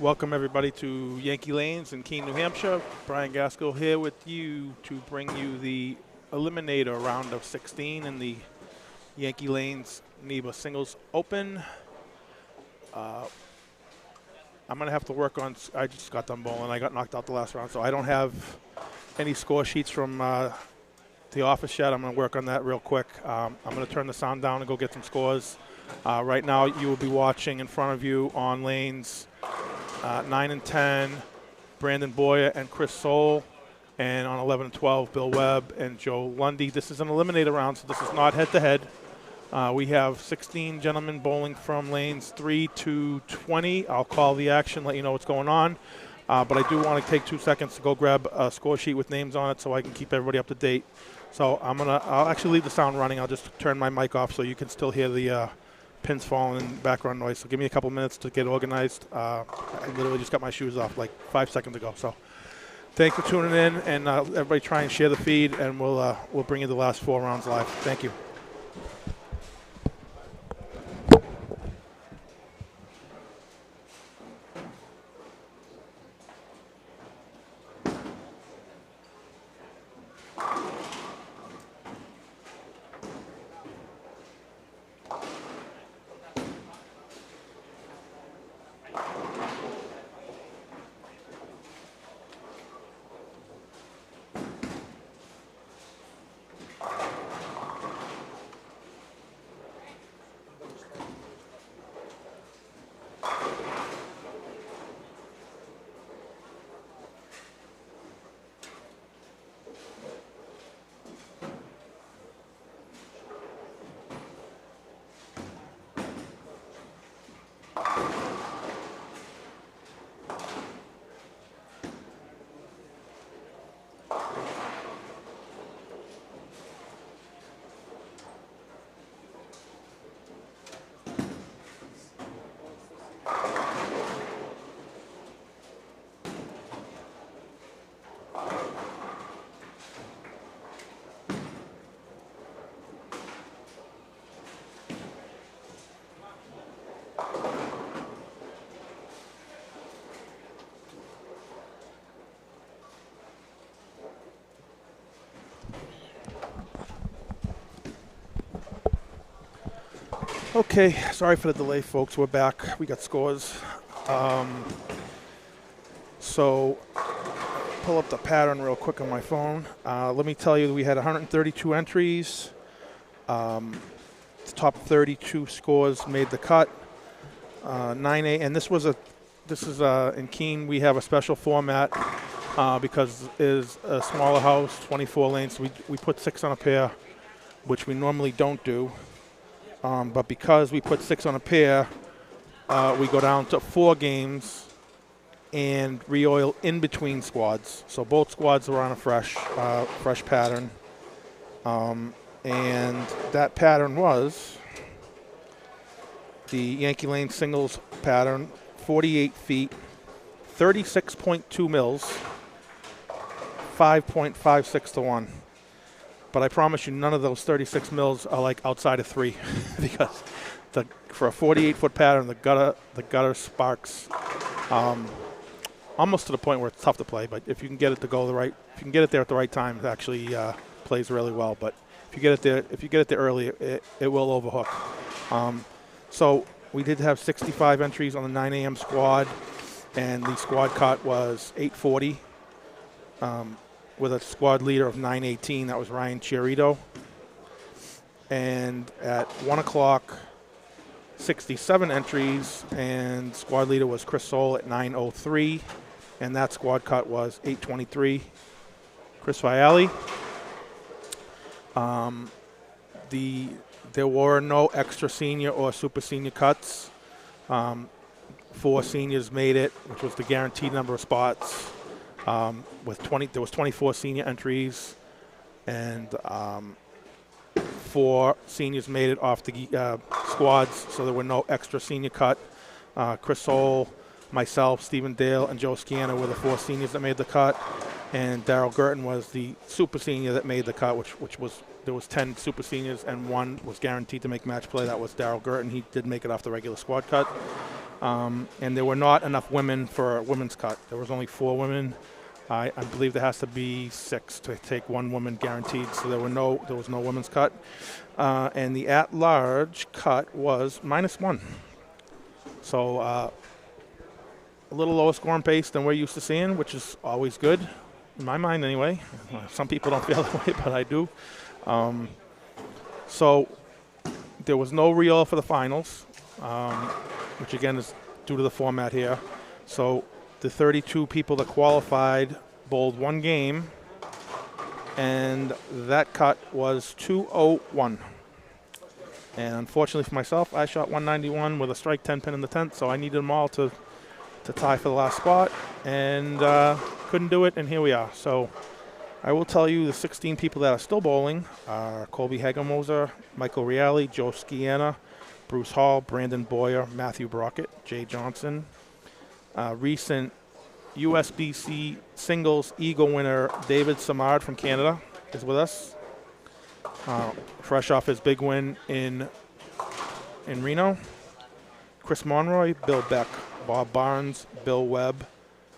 Welcome everybody to Yankee Lanes in Keene, New Hampshire. Brian Gaskell here with you to bring you the Eliminator round of 16 in the Yankee Lanes NEBA Singles Open. I'm going to have to work on, I just got done bowling. I got knocked out the last round, so I don't have any score sheets from the office yet. I'm going to work on that real quick. I'm going to turn the sound down and go get some scores. Right now you will be watching in front of you on lanes 9 and 10, Brandon Boyer and Chris Soule, and on 11 and 12, Bill Webb and Joe Lundy. This is an eliminator round, so this is not head-to-head. We have 16 gentlemen bowling from lanes 3 to 20. I'll call the action, let you know what's going on. But I do want to take 2 seconds to go grab a score sheet with names on it so I can keep everybody up to date. So I'll actually leave the sound running. I'll just turn my mic off so you can still hear the pins falling and background noise. So give me a couple minutes to get organized. I literally just got my shoes off like 5 seconds ago. So thanks for tuning in, and everybody try and share the feed, and we'll bring you the last 4 rounds live. Thank you. Okay, sorry for the delay, folks. We're back. We got scores. So pull up the pattern real quick on my phone. Let me tell you, we had 132 entries. The top 32 scores made the cut. 9A, and this is in Keene. We have a special format because it is a smaller house, 24 lanes. We put 6 on a pair, which we normally don't do. But because we put 6 on a pair, we go down to 4 games and re-oil in between squads. So both squads are on a fresh pattern. And that pattern was the Yankee Lane singles pattern, 48 feet, 36.2 mils, 5.56 to 1. But I promise you, none of those 36 mils are like outside of 3, because for a 48-foot pattern, the gutter sparks almost to the point where it's tough to play. But if you can get it to go if you can get it there at the right time, it actually plays really well. But if you get it there early, it will overhook. So we did have 65 entries on the 9 a.m. squad, and the squad cut was 840. With a squad leader of 918, that was Ryan Chiarito. And at 1 o'clock, 67 entries, and squad leader was Chris Soule at 903, and that squad cut was 823. Chris Viali. There were no extra senior or super senior cuts. 4 seniors made it, which was the guaranteed number of spots. There was 24 senior entries, and 4 seniors made it off the squads, so there were no extra senior cut. Chris Soule, myself, Stephen Dale, and Joe Scanner were the 4 seniors that made the cut, and Daryl Gurton was the super senior that made the cut, which was there was 10 super seniors, and one was guaranteed to make match play. That was Daryl Gurton. He did make it off the regular squad cut. And there were not enough women for a women's cut. There was only 4 women. I believe there has to be 6 to take one woman guaranteed, so there was no women's cut. And the at-large cut was -1. So a little lower scoring pace than we're used to seeing, which is always good, in my mind anyway. Some people don't feel that way, but I do. So there was no re-all for the finals, which again is due to the format here. So the 32 people that qualified bowled 1 game, and that cut was 201. And unfortunately for myself, I shot 191 with a strike 10 pin in the 10th, so I needed them all to tie for the last spot, and couldn't do it, and here we are. So I will tell you the 16 people that are still bowling are Colby Hagemoser, Michael Reale, Joe Scianna, Bruce Hall, Brandon Boyer, Matthew Brockett, Jay Johnson. Recent USBC singles Eagle winner David Samard from Canada is with us. Fresh off his big win in Reno. Chris Monroy, Bill Beck, Bob Barnes, Bill Webb,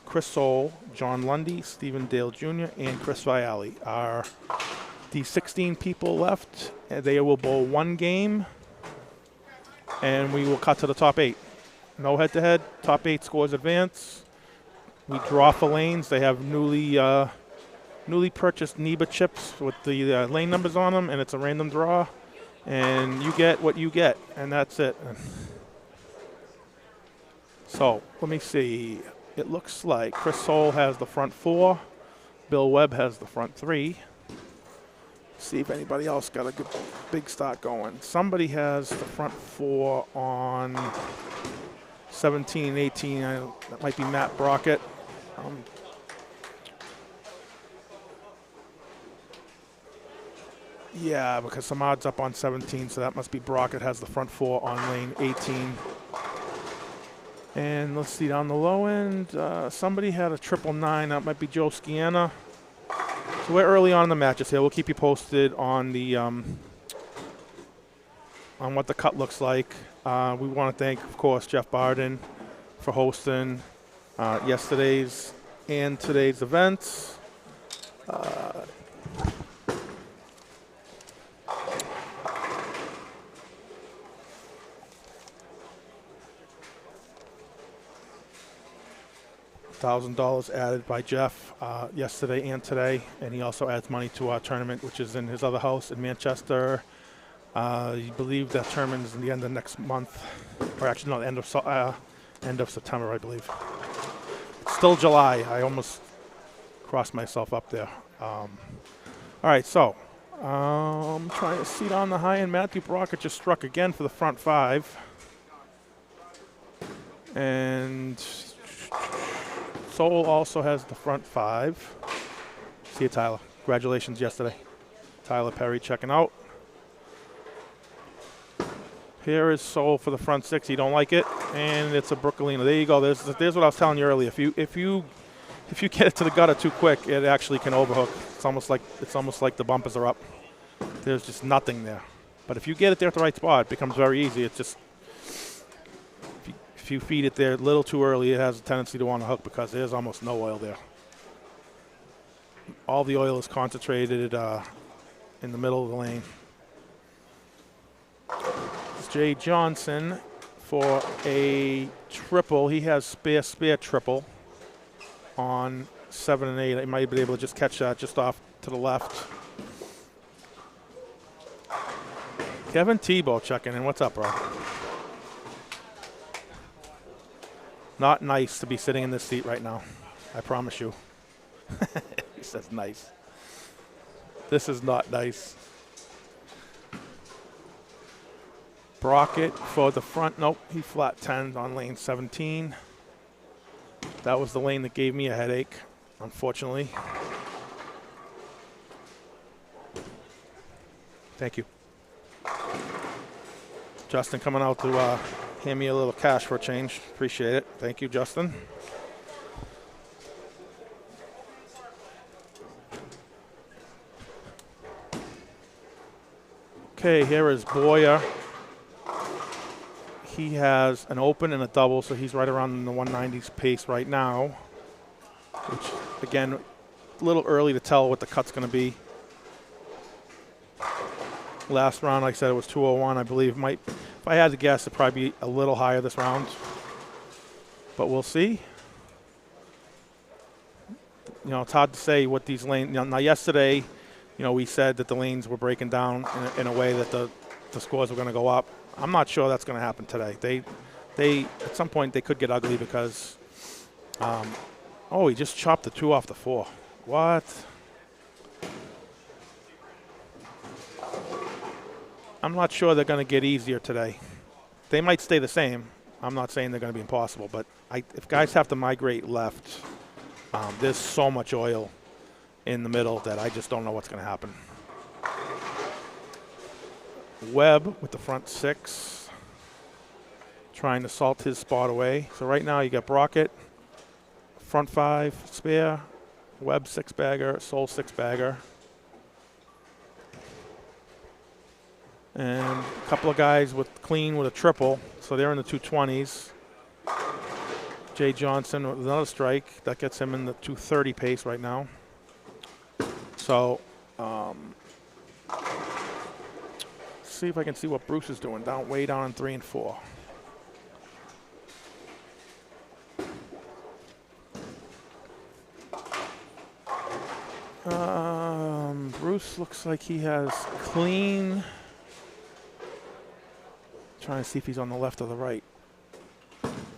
Chris Soule, John Lundy, Stephen Dale Jr., and Chris Viali are the 16 people left. They will bowl 1 game, and we will cut to the top 8. No head-to-head. Top 8 scores advance. We draw for lanes. They have newly purchased NEBA chips with the lane numbers on them, and it's a random draw. And you get what you get, and that's it. So let me see. It looks like Chris Soule has the front 4. Bill Webb has the front 3. See if anybody else got a good big start going. Somebody has the front 4 on 17, 18. That might be Matt Brockett. Yeah, because Samad's up on 17, so that must be Brockett has the front 4 on lane 18. And let's see, down the low end, somebody had a 999. That might be Joe Scianna. So we're early on in the matches here. We'll keep you posted on the on what the cut looks like. We want to thank, of course, Jeff Barden for hosting yesterday's and today's events. $1,000 added by Jeff yesterday and today, and he also adds money to our tournament, which is in his other house in Manchester. You believe that tournament is in the end of next month, or actually no, end of September, I believe. It's still July. I almost crossed myself up there. All right, so I'm trying to see on the high end. Matthew Brockett just struck again for the front 5, and Soule also has the front 5. See you, Tyler. Congratulations yesterday. Tyler Perry checking out. Here is Soule for the front 6. He don't like it, and it's a Brooklina. There you go. There's what I was telling you earlier. If you get it to the gutter too quick, it actually can overhook. It's almost like the bumpers are up. There's just nothing there. But if you get it there at the right spot, it becomes very easy. It's just if you feed it there a little too early, it has a tendency to want to hook because there's almost no oil there. All the oil is concentrated in the middle of the lane. It's Jay Johnson for a triple. He has spare triple on 7 and 8. I might be able to just catch that just off to the left. Kevin Tebow checking in. What's up, bro? Not nice to be sitting in this seat right now. I promise you. He says nice. This is not nice. Brockett for the front. Nope, he flat 10 on lane 17. That was the lane that gave me a headache, unfortunately. Thank you. Justin coming out to hand me a little cash for a change. Appreciate it. Thank you, Justin. Okay, here is Boyer. He has an open and a double, so he's right around the 190s pace right now, which, again, a little early to tell what the cut's going to be. Last round, like I said, it was 201, I believe. If I had to guess, it'd probably be a little higher this round, but we'll see. You know, it's hard to say what these lanes. Now, yesterday, you know, we said that the lanes were breaking down in a way that the scores were going to go up. I'm not sure that's going to happen today. They at some point they could get ugly because. Oh, he just chopped the 2 off the 4. What? I'm not sure they're going to get easier today. They might stay the same. I'm not saying they're going to be impossible, but if guys have to migrate left, there's so much oil in the middle that I just don't know what's going to happen. Webb with the front 6, trying to salt his spot away. So right now you got Brockett, front 5 spare, Webb 6-bagger, Soul 6-bagger. And a couple of guys with Keene with a triple, so they're in the 220s. Jay Johnson with another strike. That gets him in the 230 pace right now. So, see if I can see what Bruce is doing. Way down in 3 and 4. Bruce looks like he has Keene. Trying to see if he's on the left or the right.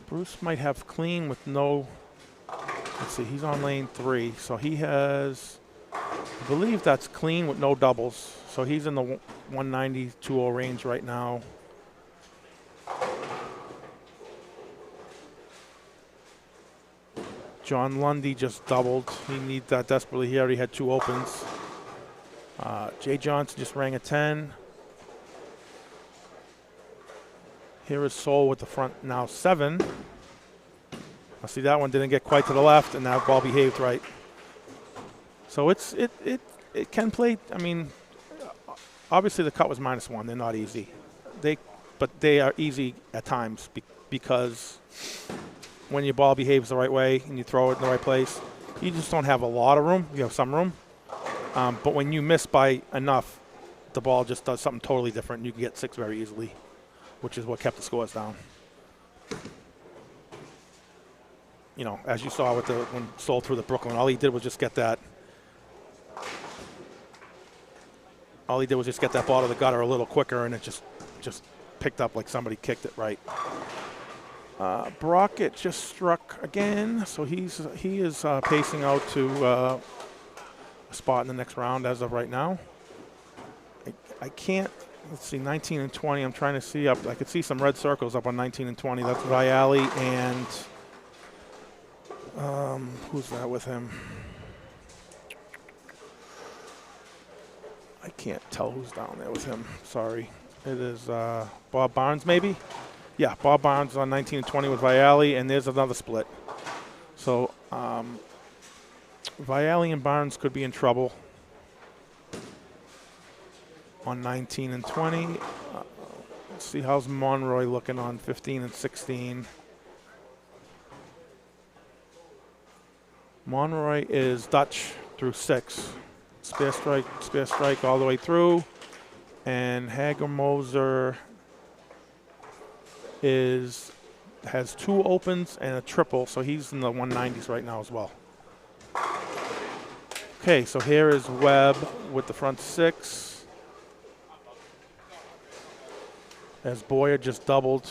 Bruce might have Keene with no. Let's see, he's on lane 3, so he has. I believe that's Keene with no doubles, so he's in the 190, 2-0 range right now. John Lundy just doubled. He needs that desperately. He already had 2 opens. Jay Johnson just rang a 10. Here is Soul with the front now 7. I see that one didn't get quite to the left, and that ball behaved right. So it can play. I mean, obviously the cut was -1. They're not easy. But they are easy at times because when your ball behaves the right way and you throw it in the right place, you just don't have a lot of room. You have some room. But when you miss by enough, the ball just does something totally different, and you can get 6 very easily, which is what kept the scores down. You know, as you saw with when Soul threw the Brooklyn, all he did was just get that. All he did was just get that ball to the gutter a little quicker, and it just picked up like somebody kicked it right. Brockett just struck again, so he is pacing out to a spot in the next round as of right now. I can't. Let's see, 19 and 20. I'm trying to see up. I could see some red circles up on 19 and 20. That's Viali and who's that with him? I can't tell who's down there with him. Sorry. It is Bob Barnes, maybe? Yeah, Bob Barnes on 19 and 20 with Viali, and there's another split. So Viali and Barnes could be in trouble on 19 and 20. Let's see, how's Monroy looking on 15 and 16. Monroy is Dutch through 6. Spare strike all the way through. And Hagermoser has 2 opens and a triple, so he's in the 190s right now as well. Okay, so here is Webb with the front 6. As Boyer just doubled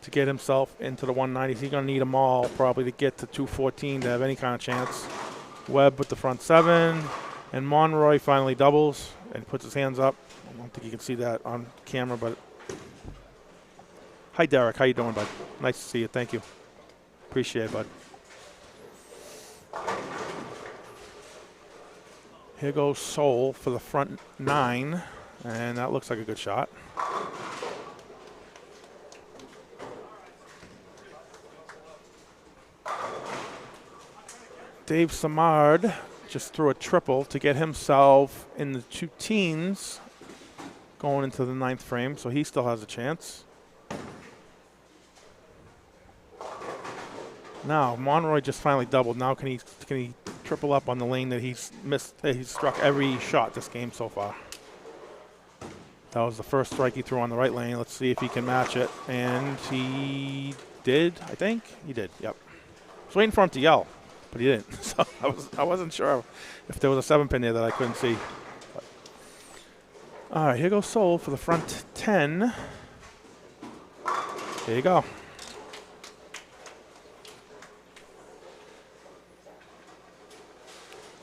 to get himself into the 190s. He's going to need them all probably to get to 214 to have any kind of chance. Webb with the front 7. And Monroy finally doubles and puts his hands up. I don't think you can see that on camera, but hi, Derek. How you doing, bud? Nice to see you. Thank you. Appreciate it, bud. Here goes Soul for the front 9, and that looks like a good shot. Dave Samard just threw a triple to get himself in the 2 teens going into the 9th frame, so he still has a chance. Now Monroy just finally doubled. Now can he triple up on the lane that he's missed? He's struck every shot this game so far. That was the first strike he threw on the right lane. Let's see if he can match it, and he did. I think he did. Yep. I was waiting for him to yell, but he didn't. So I wasn't sure if there was a 7-pin there that I couldn't see. But. All right, here goes Soul for the front 10. There you go.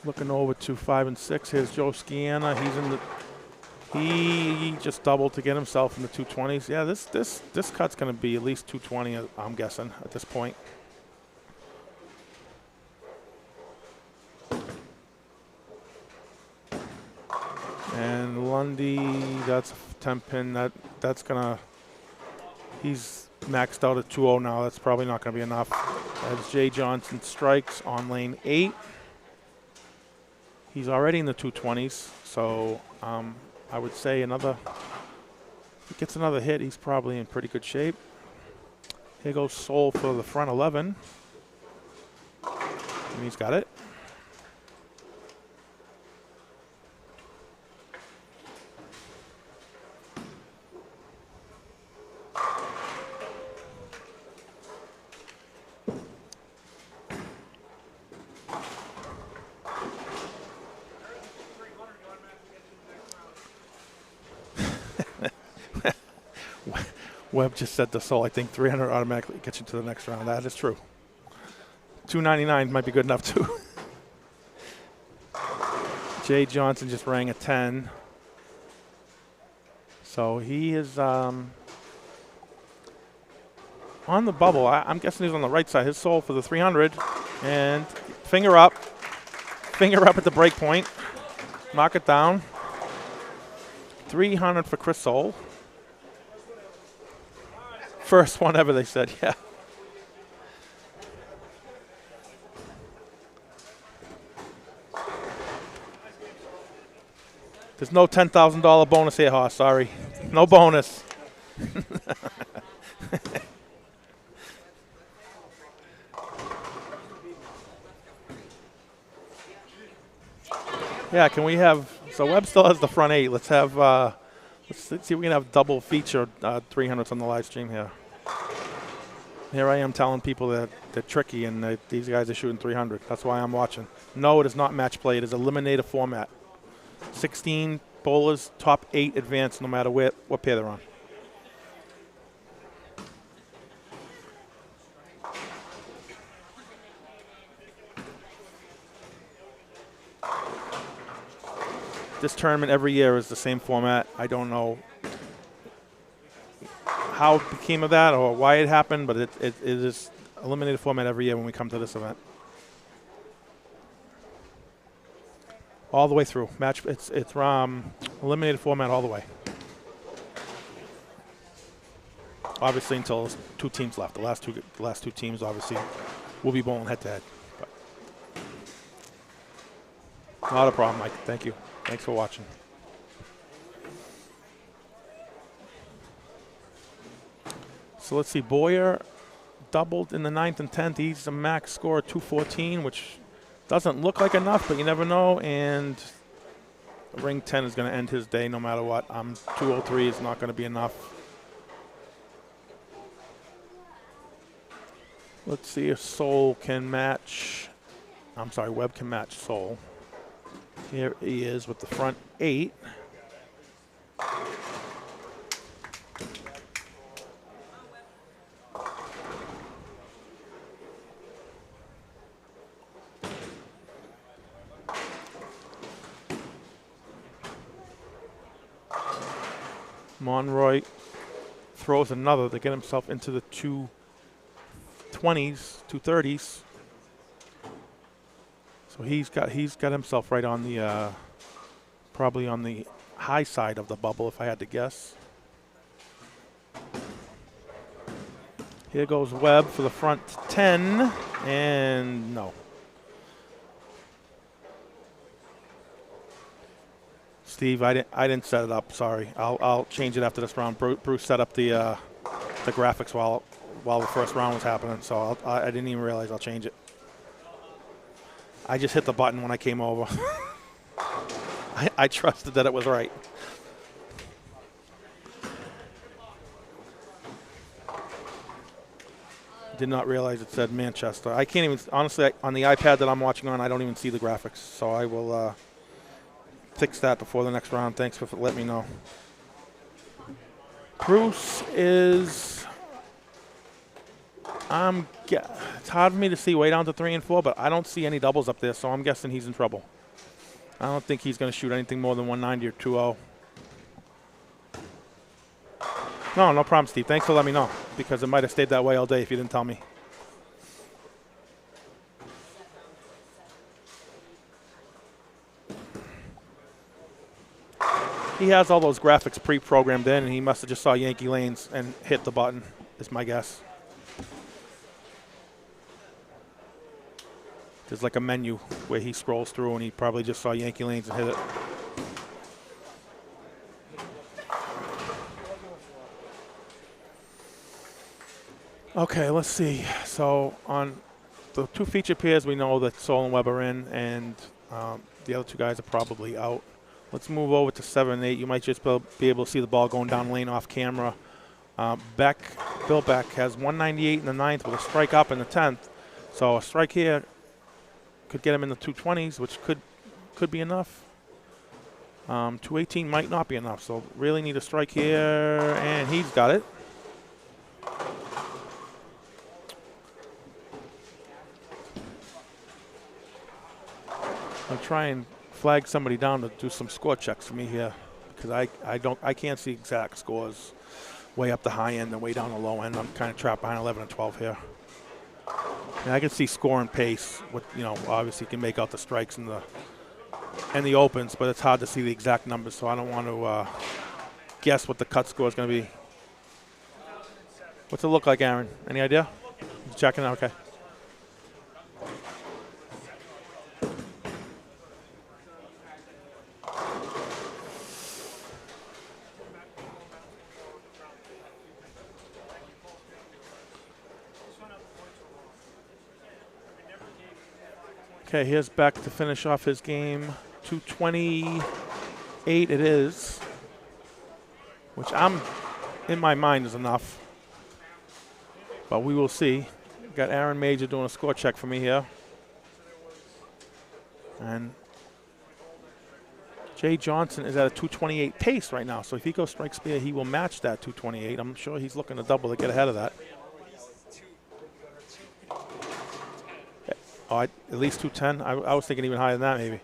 Looking over to 5 and 6. Here's Joe Scianna. He's in the. He just doubled to get himself in the 220s. Yeah, this cut's going to be at least 220. I'm guessing at this point. And Lundy, that's a 10-pin. That's gonna. He's maxed out at 2-0 now. That's probably not going to be enough. As Jay Johnson strikes on lane 8. He's already in the 220s, so I would say if he gets another hit, he's probably in pretty good shape. Here goes Soul for the front 11. And he's got it. Webb just said to Soul, I think 300 automatically gets you to the next round. That is true. 299 might be good enough too. Jay Johnson just rang a 10. So he is on the bubble. I'm guessing he's on the right side. His Soul for the 300. And finger up. Finger up at the break point. Knock it down. 300 for Chris Soul. First one ever, they said, yeah. There's no $10,000 bonus here, Hoss, sorry. No bonus. Yeah, can we have, so Webb still has the front 8. Let's have, let's see if we can have double feature 300s on the live stream here. Here I am telling people that they're tricky and that these guys are shooting 300. That's why I'm watching. No, it is not match play. It is Eliminator format. 16 bowlers, top 8 advance no matter what pair they're on. This tournament every year is the same format. I don't know how it became of that or why it happened, but it is eliminated format every year when we come to this event. All the way through. Match. It's eliminated format all the way. Obviously, until there's 2 teams left. The last two teams obviously will be bowling head to head. But not a problem, Mike. Thank you. Thanks for watching. So let's see. Boyer doubled in the 9th and 10th. He's a max score of 214, which doesn't look like enough, but you never know. And ring 10 is going to end his day no matter what. 203 is not going to be enough. Let's see if Soul can match. I'm sorry, Webb can match Soul. Here he is with the front 8. Monroy throws another to get himself into the 220s, 230s. So he's got himself right on the probably on the high side of the bubble, if I had to guess. Here goes Webb for the front 10, and no. Steve, I didn't set it up. Sorry, I'll change it after this round. Bruce set up the graphics while the first round was happening, so I didn't even realize I'll change it. I just hit the button when I came over. I trusted that it was right. Did not realize it said Manchester. I can't even, honestly, on the iPad that I'm watching on, I don't even see the graphics. So I will fix that before the next round. Thanks for letting me know. Bruce is, it's hard for me to see way down to 3 and 4, but I don't see any doubles up there, so I'm guessing he's in trouble. I don't think he's going to shoot anything more than 190 or 2-0. No problem, Steve. Thanks for letting me know, because it might have stayed that way all day if you didn't tell me. He has all those graphics pre-programmed in, and he must have just saw Yankee Lanes and hit the button, is my guess. There's like a menu where he scrolls through, and he probably just saw Yankee Lanes and hit it. Okay, let's see. So on the 2 feature pairs, we know that Sol and Webb are in, and the other 2 guys are probably out. Let's move over to 7 and 8. You might just be able to see the ball going down lane off camera. Bill Beck has 198 in the 9th with a strike up in the 10th. So a strike here could get him in the 220s, which could be enough. 218 might not be enough, so really need a strike here, and he's got it. I'll try and flag somebody down to do some score checks for me here, because I can't see exact scores way up the high end and way down the low end. I'm kind of trapped behind 11 and 12 here. And I can see score and pace. Obviously you can make out the strikes and the opens, but it's hard to see the exact numbers, so I don't want to guess what the cut score is going to be. What's it look like, Aaron? Any idea? You checking out? Okay. Okay, here's Beck to finish off his game. 228 it is, which in my mind is enough. But we will see. Got Aaron Major doing a score check for me here. And Jay Johnson is at a 228 pace right now. So if he goes strike spear, he will match that 228. I'm sure he's looking to double to get ahead of that. Oh, at least 210. I was thinking even higher than that, maybe.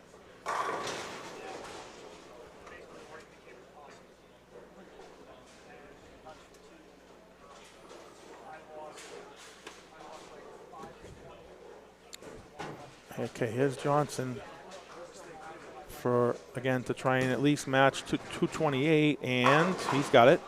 Okay, here's Johnson for, again, to try and at least match 228, and he's got it.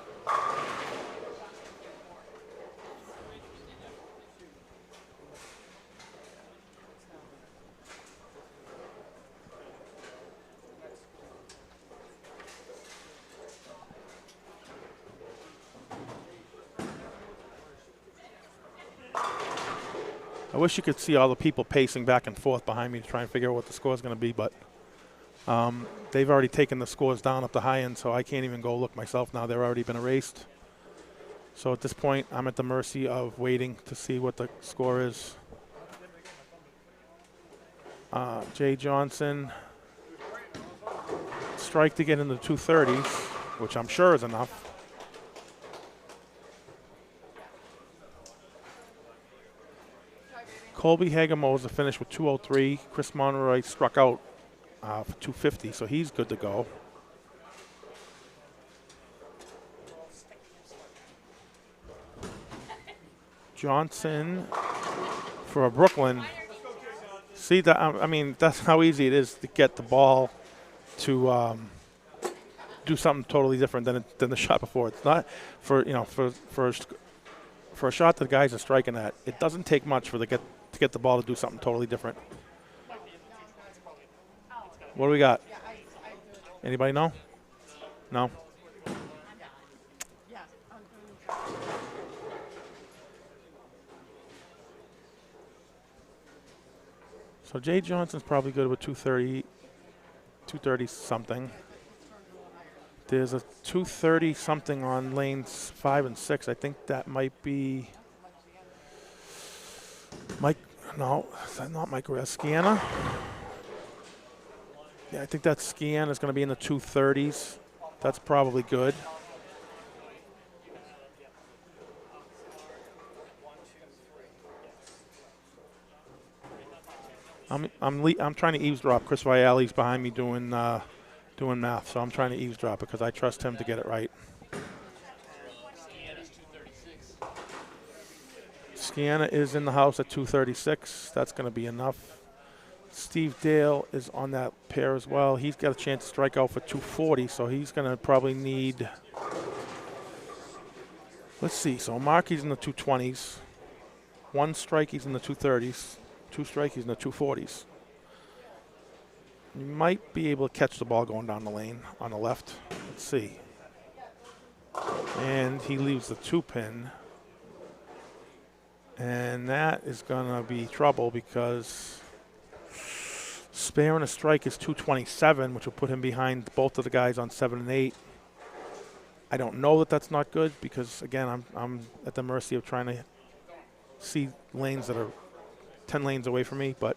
I wish you could see all the people pacing back and forth behind me to try and figure out what the score is going to be, but they've already taken the scores down up the high end, so I can't even go look myself now. They've already been erased. So at this point, I'm at the mercy of waiting to see what the score is. Jay Johnson, strike to get in the 230s, which I'm sure is enough. Colby Hagemoser finished with 203. Chris Monroy struck out for 250, so he's good to go. Johnson for Brooklyn. See that? I mean, that's how easy it is to get the ball to do something totally different than the shot before. It's not for a shot that the guys are striking at. It doesn't take much to get the ball to do something totally different. What do we got? Anybody know? No? So Jay Johnson's probably good with 230 something. There's a 230 something on lanes 5 and 6. I think that might be Mike. No, is that not Mike Scanna? Yeah, I think that Scan is going to be in the 230s. That's probably good. I'm trying to eavesdrop. Chris Vialli's behind me doing math, so I'm trying to eavesdrop because I trust him to get it right. Scanna is in the house at 236. That's going to be enough. Steve Dale is on that pair as well. He's got a chance to strike out for 240, so he's going to probably need. Let's see. So Markey's in the 220s. One strike, he's in the 230s. Two strike, he's in the 240s. You might be able to catch the ball going down the lane on the left. Let's see. And he leaves the 2-pin. And that is going to be trouble because spare and a strike is 227, which will put him behind both of the guys on 7 and 8. I don't know that that's not good because, again, I'm at the mercy of trying to see lanes that are 10 lanes away from me, but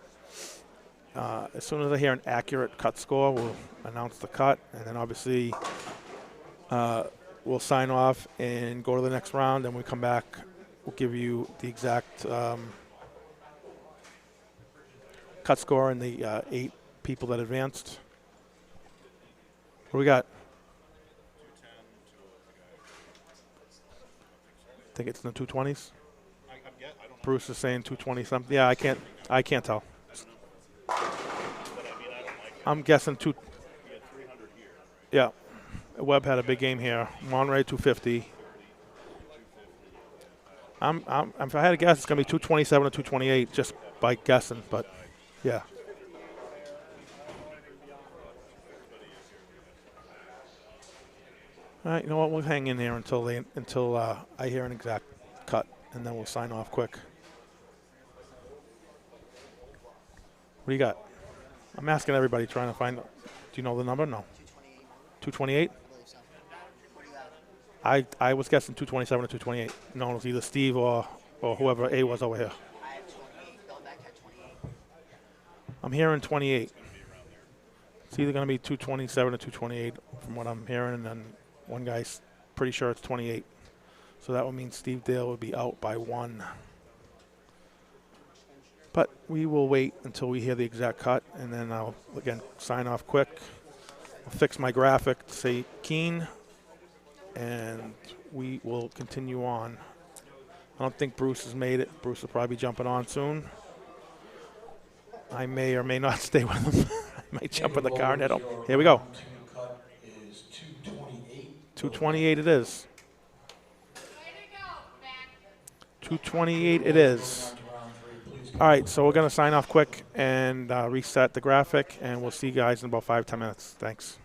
as soon as I hear an accurate cut score, we'll announce the cut, and then obviously we'll sign off and go to the next round, and when we come back, we'll give you the exact cut score and the 8 people that advanced. What do we got? I think it's in the 220s. Bruce is saying 220 something. Yeah, I can't tell. I'm guessing Yeah, Webb had a big game here. Monterey 250. If I had to guess, it's going to be 227 or 228 just by guessing, but yeah. All right, you know what? We'll hang in there until I hear an exact cut, and then we'll sign off quick. What do you got? I'm asking everybody, trying to find. Do you know the number? No. 228. I was guessing 227 or 228. No, it was either Steve or whoever A was over here. I'm hearing 28. It's either going to be 227 or 228 from what I'm hearing, and then one guy's pretty sure it's 28. So that would mean Steve Dale would be out by 1. But we will wait until we hear the exact cut, and then I'll, again, sign off quick. I'll fix my graphic to say Keene, and we will continue on. I don't think Bruce has made it. Bruce will probably be jumping on soon. I may or may not stay with him. I might jump in the car and hit him. Here we go. 228 it is. 228 it is. All right, so we're going to sign off quick and reset the graphic, and we'll see you guys in about 5-10 minutes. Thanks.